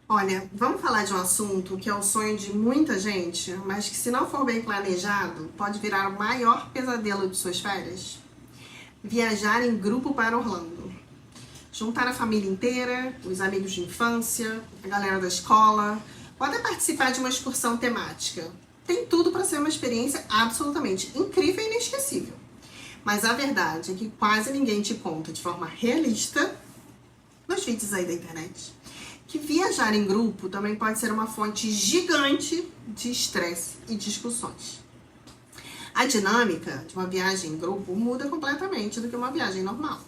Olha, vamos falar de um assunto que é o sonho de muita gente, mas que se não for bem planejado, pode virar o maior pesadelo de suas férias? Viajar em grupo para Orlando. Juntar a família inteira, os amigos de infância, a galera da escola, ou até participar de uma excursão temática. Tem tudo para ser uma experiência absolutamente incrível e inesquecível. Mas a verdade é que quase ninguém te conta de forma realista, nos vídeos aí da internet, que viajar em grupo também pode ser uma fonte gigante de estresse e discussões. A dinâmica de uma viagem em grupo muda completamente do que uma viagem normal.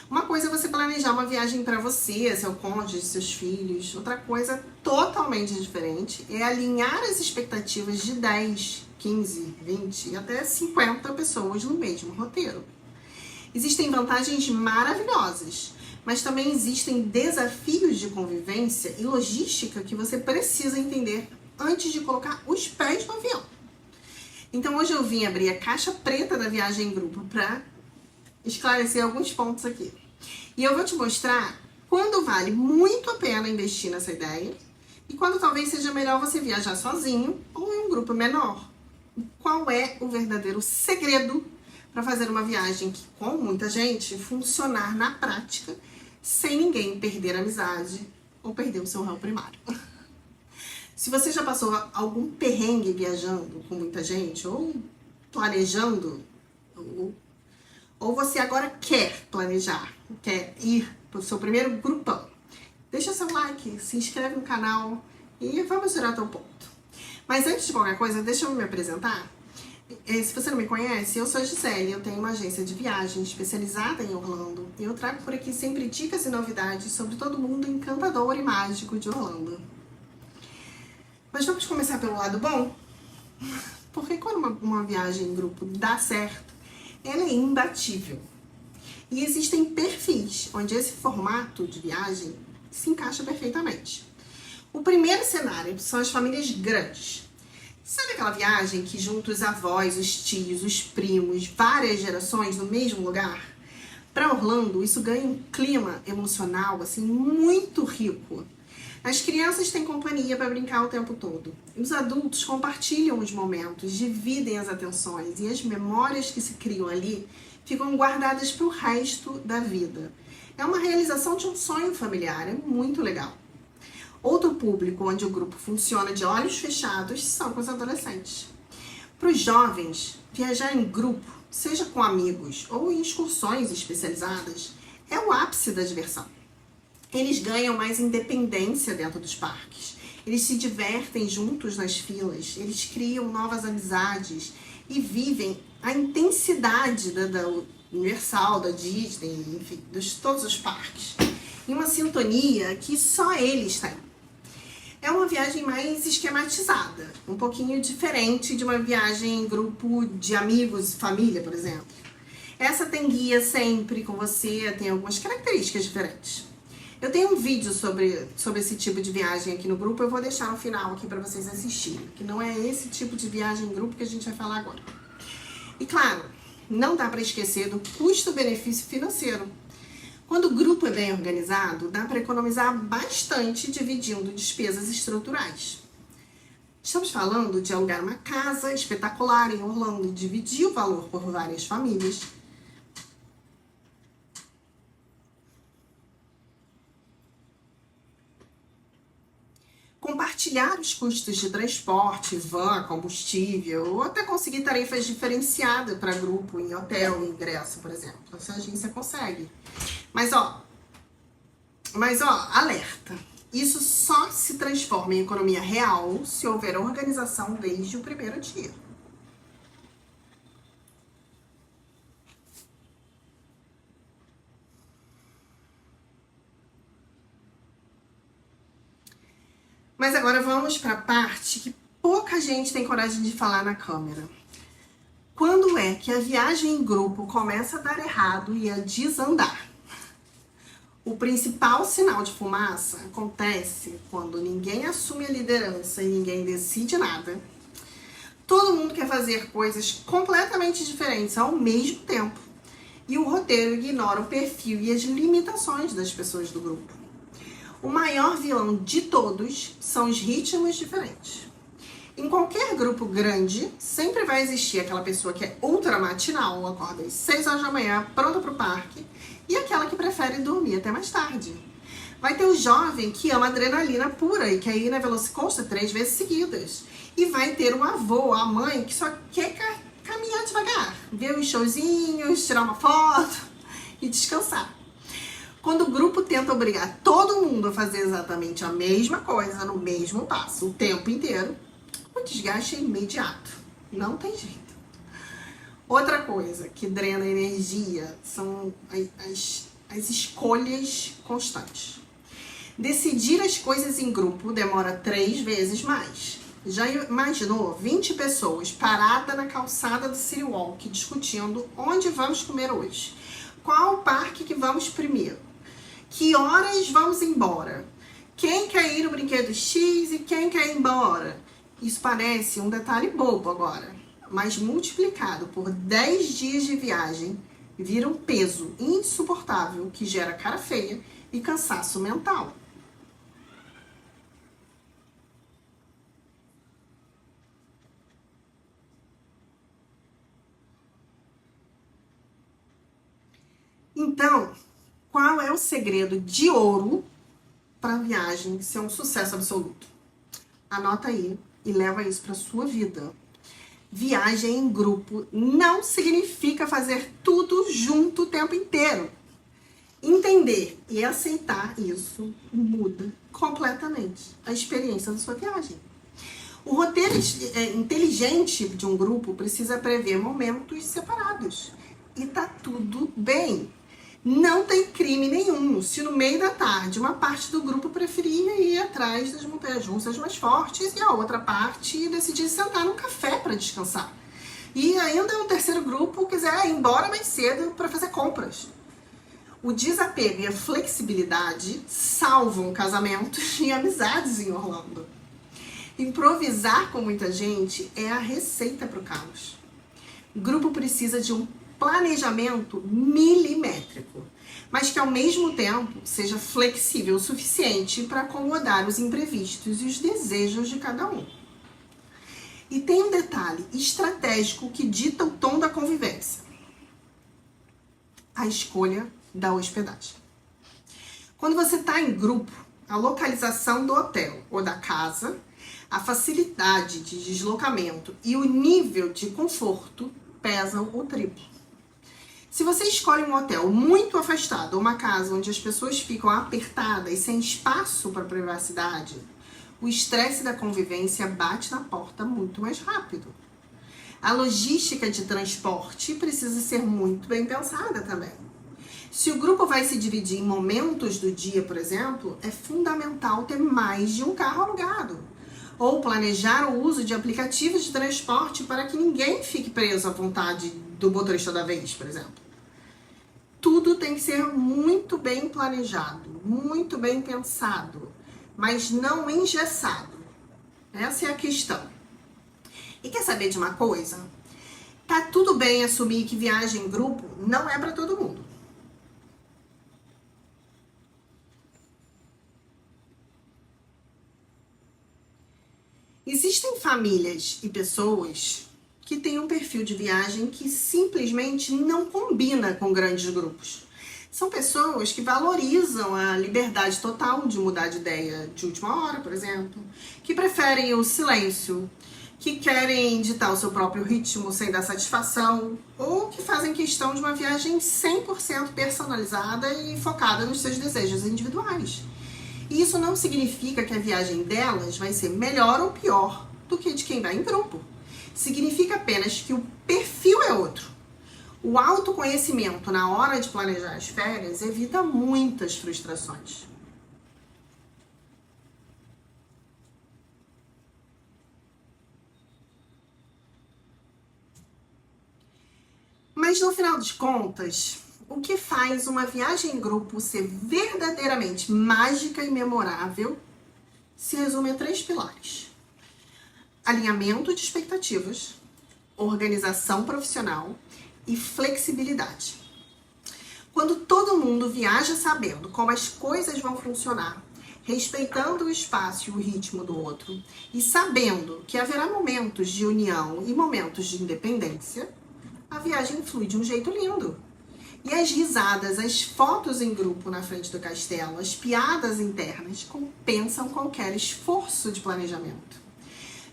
Uma coisa é você planejar uma viagem para você, seu cônjuge, seus filhos. Outra coisa totalmente diferente é alinhar as expectativas de 10, 15, 20 e até 50 pessoas no mesmo roteiro. Existem vantagens maravilhosas, mas também existem desafios de convivência e logística que você precisa entender antes de colocar os pés no avião. Então hoje eu vim abrir a caixa preta da viagem em grupo para esclarecer alguns pontos aqui. E eu vou te mostrar quando vale muito a pena investir nessa ideia e quando talvez seja melhor você viajar sozinho ou em um grupo menor. Qual é o verdadeiro segredo para fazer uma viagem que, com muita gente, funcionar na prática sem ninguém perder a amizade ou perder o seu réu primário. Se você já passou algum perrengue viajando com muita gente ou planejando, ou você agora quer planejar, quer ir para o seu primeiro grupão, deixa seu like, se inscreve no canal e vamos direto ao ponto. Mas antes de qualquer coisa, deixa eu me apresentar. Se você não me conhece, eu sou a Gisele, eu tenho uma agência de viagem especializada em Orlando e eu trago por aqui sempre dicas e novidades sobre todo o mundo encantador e mágico de Orlando. Mas vamos começar pelo lado bom? Porque quando uma viagem em grupo dá certo, ela é imbatível. E existem perfis onde esse formato de viagem se encaixa perfeitamente. O primeiro cenário são as famílias grandes. Sabe aquela viagem que junta os avós, os tios, os primos, várias gerações no mesmo lugar? Para Orlando, isso ganha um clima emocional assim muito rico. As crianças têm companhia para brincar o tempo todo. Os adultos compartilham os momentos, dividem as atenções e as memórias que se criam ali ficam guardadas para o resto da vida. É uma realização de um sonho familiar, é muito legal. Outro público onde o grupo funciona de olhos fechados são com os adolescentes. Para os jovens, viajar em grupo, seja com amigos ou em excursões especializadas, é o ápice da diversão. Eles ganham mais independência dentro dos parques. Eles se divertem juntos nas filas, eles criam novas amizades e vivem a intensidade da Universal, da Disney, enfim, de todos os parques. Em uma sintonia que só eles têm. É uma viagem mais esquematizada, um pouquinho diferente de uma viagem em grupo de amigos e família, por exemplo. Essa tem guia sempre com você, tem algumas características diferentes. Eu tenho um vídeo sobre esse tipo de viagem aqui no grupo, eu vou deixar no final aqui para vocês assistirem, que não é esse tipo de viagem em grupo que a gente vai falar agora. E claro, não dá para esquecer do custo-benefício financeiro. Quando o grupo é bem organizado, dá para economizar bastante dividindo despesas estruturais. Estamos falando de alugar uma casa espetacular em Orlando, dividir o valor por várias famílias, compartilhar os custos de transporte, van, combustível, ou até conseguir tarifas diferenciadas para grupo em hotel e ingresso, por exemplo. Essa agência consegue. Mas ó, alerta. Isso só se transforma em economia real se houver organização desde o primeiro dia. Mas agora vamos para a parte que pouca gente tem coragem de falar na câmera. Quando é que a viagem em grupo começa a dar errado e a desandar? O principal sinal de fumaça acontece quando ninguém assume a liderança e ninguém decide nada. Todo mundo quer fazer coisas completamente diferentes ao mesmo tempo. E o roteiro ignora o perfil e as limitações das pessoas do grupo. O maior vilão de todos são os ritmos diferentes. Em qualquer grupo grande, sempre vai existir aquela pessoa que é ultra matinal, acorda às 6 horas da manhã, pronta para o parque, e aquela que prefere dormir até mais tarde. Vai ter o jovem que ama adrenalina pura e quer ir na Velocicoaster 3 vezes seguidas. E vai ter o avô, a mãe, que só quer caminhar devagar, ver os showzinhos, tirar uma foto e descansar. Quando o grupo tenta obrigar todo mundo a fazer exatamente a mesma coisa, no mesmo passo, o tempo inteiro, o desgaste é imediato. Não tem jeito. Outra coisa que drena energia são as escolhas constantes. Decidir as coisas em grupo demora 3 vezes mais. Já imaginou 20 pessoas paradas na calçada do City Walk discutindo onde vamos comer hoje? Qual parque que vamos primeiro? Que horas vamos embora? Quem quer ir no brinquedo X e quem quer ir embora? Isso parece um detalhe bobo agora, mas multiplicado por 10 dias de viagem, vira um peso insuportável que gera cara feia e cansaço mental. Então, qual é o segredo de ouro para a viagem ser um sucesso absoluto? Anota aí e leva isso para sua vida. Viagem em grupo não significa fazer tudo junto o tempo inteiro. Entender e aceitar isso muda completamente a experiência da sua viagem. O roteiro inteligente de um grupo precisa prever momentos separados. E tá tudo bem. Não tem crime nenhum se no meio da tarde uma parte do grupo preferia ir atrás das montanhas russas mais fortes e a outra parte decidir sentar num café para descansar. E ainda o terceiro grupo quiser ir embora mais cedo para fazer compras. O desapego e a flexibilidade salvam casamentos e amizades em Orlando. Improvisar com muita gente é a receita para o caos. O grupo precisa de um planejamento milimétrico, mas que ao mesmo tempo seja flexível o suficiente para acomodar os imprevistos e os desejos de cada um. E tem um detalhe estratégico que dita o tom da convivência: a escolha da hospedagem. Quando você está em grupo, a localização do hotel ou da casa, a facilidade de deslocamento e o nível de conforto pesam o triplo. Se você escolhe um hotel muito afastado ou uma casa onde as pessoas ficam apertadas e sem espaço para privacidade, o estresse da convivência bate na porta muito mais rápido. A logística de transporte precisa ser muito bem pensada também. Se o grupo vai se dividir em momentos do dia, por exemplo, é fundamental ter mais de um carro alugado. Ou planejar o uso de aplicativos de transporte para que ninguém fique preso à vontade do motorista da vez, por exemplo. Tudo tem que ser muito bem planejado, muito bem pensado, mas não engessado. Essa é a questão. E quer saber de uma coisa? Tá tudo bem assumir que viagem em grupo não é para todo mundo. Existem famílias e pessoas que têm um perfil de viagem que simplesmente não combina com grandes grupos. São pessoas que valorizam a liberdade total de mudar de ideia de última hora, por exemplo, que preferem o silêncio, que querem ditar o seu próprio ritmo sem dar satisfação, ou que fazem questão de uma viagem 100% personalizada e focada nos seus desejos individuais. E isso não significa que a viagem delas vai ser melhor ou pior do que de quem vai em grupo. Significa apenas que o perfil é outro. O autoconhecimento na hora de planejar as férias evita muitas frustrações. Mas no final das contas, o que faz uma viagem em grupo ser verdadeiramente mágica e memorável se resume a 3 pilares: alinhamento de expectativas, organização profissional e flexibilidade. Quando todo mundo viaja sabendo como as coisas vão funcionar, respeitando o espaço e o ritmo do outro e sabendo que haverá momentos de união e momentos de independência, a viagem flui de um jeito lindo. E as risadas, as fotos em grupo na frente do castelo, as piadas internas compensam qualquer esforço de planejamento.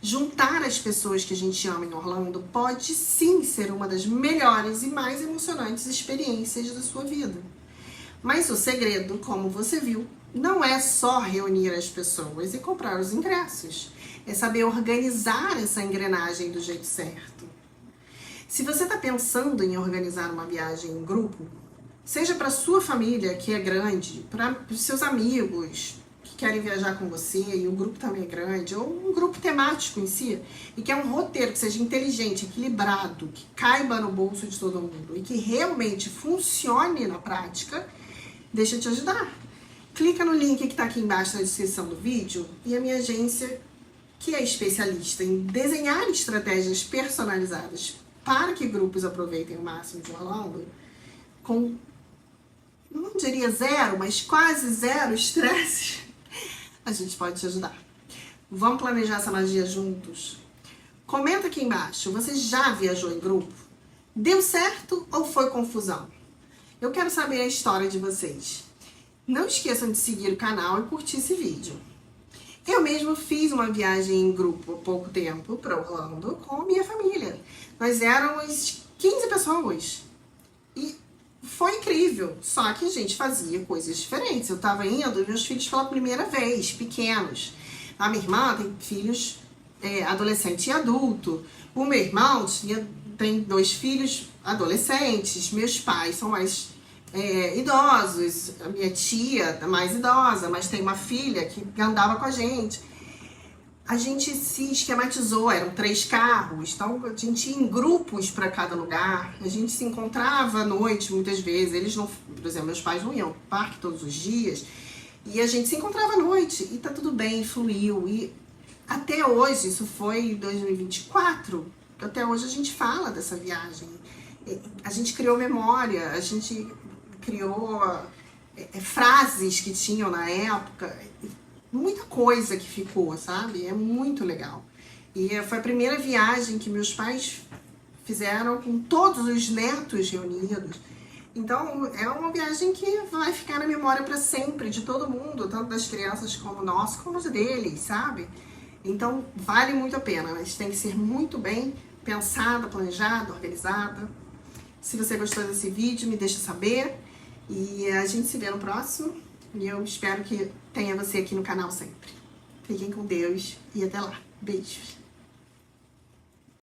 Juntar as pessoas que a gente ama em Orlando pode sim ser uma das melhores e mais emocionantes experiências da sua vida. Mas o segredo, como você viu, não é só reunir as pessoas e comprar os ingressos. É saber organizar essa engrenagem do jeito certo. Se você está pensando em organizar uma viagem em grupo, seja para sua família, que é grande, para os seus amigos que querem viajar com você e o grupo também é grande, ou um grupo temático em si, e que é um roteiro que seja inteligente, equilibrado, que caiba no bolso de todo mundo e que realmente funcione na prática, deixa eu te ajudar. Clica no link que está aqui embaixo na descrição do vídeo e a minha agência, que é especialista em desenhar estratégias personalizadas para que grupos aproveitem o máximo de Orlando, com, não diria zero, mas quase zero estresse, a gente pode te ajudar. Vamos planejar essa magia juntos? Comenta aqui embaixo, você já viajou em grupo? Deu certo ou foi confusão? Eu quero saber a história de vocês. Não esqueçam de seguir o canal e curtir esse vídeo. Eu mesmo fiz uma viagem em grupo há pouco tempo para Orlando com a minha família. Nós éramos 15 pessoas e foi incrível, só que a gente fazia coisas diferentes. Eu estava indo, meus filhos pela primeira vez, pequenos. A minha irmã tem filhos adolescente e adulto. O meu irmão tem 2 filhos adolescentes. Meus pais são mais idosos. A minha tia é mais idosa, mas tem uma filha que andava com a gente. A gente se esquematizou, eram 3 carros, então a gente ia em grupos para cada lugar, a gente se encontrava à noite muitas vezes, eles não, por exemplo, meus pais não iam ao parque todos os dias, e a gente se encontrava à noite, e tá tudo bem, fluiu, e até hoje, isso foi em 2024, até hoje a gente fala dessa viagem, a gente criou memória, a gente criou frases que tinham na época, muita coisa que ficou, sabe? É muito legal. E foi a primeira viagem que meus pais fizeram com todos os netos reunidos. Então, é uma viagem que vai ficar na memória para sempre, de todo mundo, tanto das crianças como nós, como os deles, sabe? Então, vale muito a pena, mas tem que ser muito bem pensada, planejada, organizada. Se você gostou desse vídeo, me deixa saber. E a gente se vê no próximo. E eu espero que tenha você aqui no canal sempre. Fiquem com Deus e até lá. Beijos.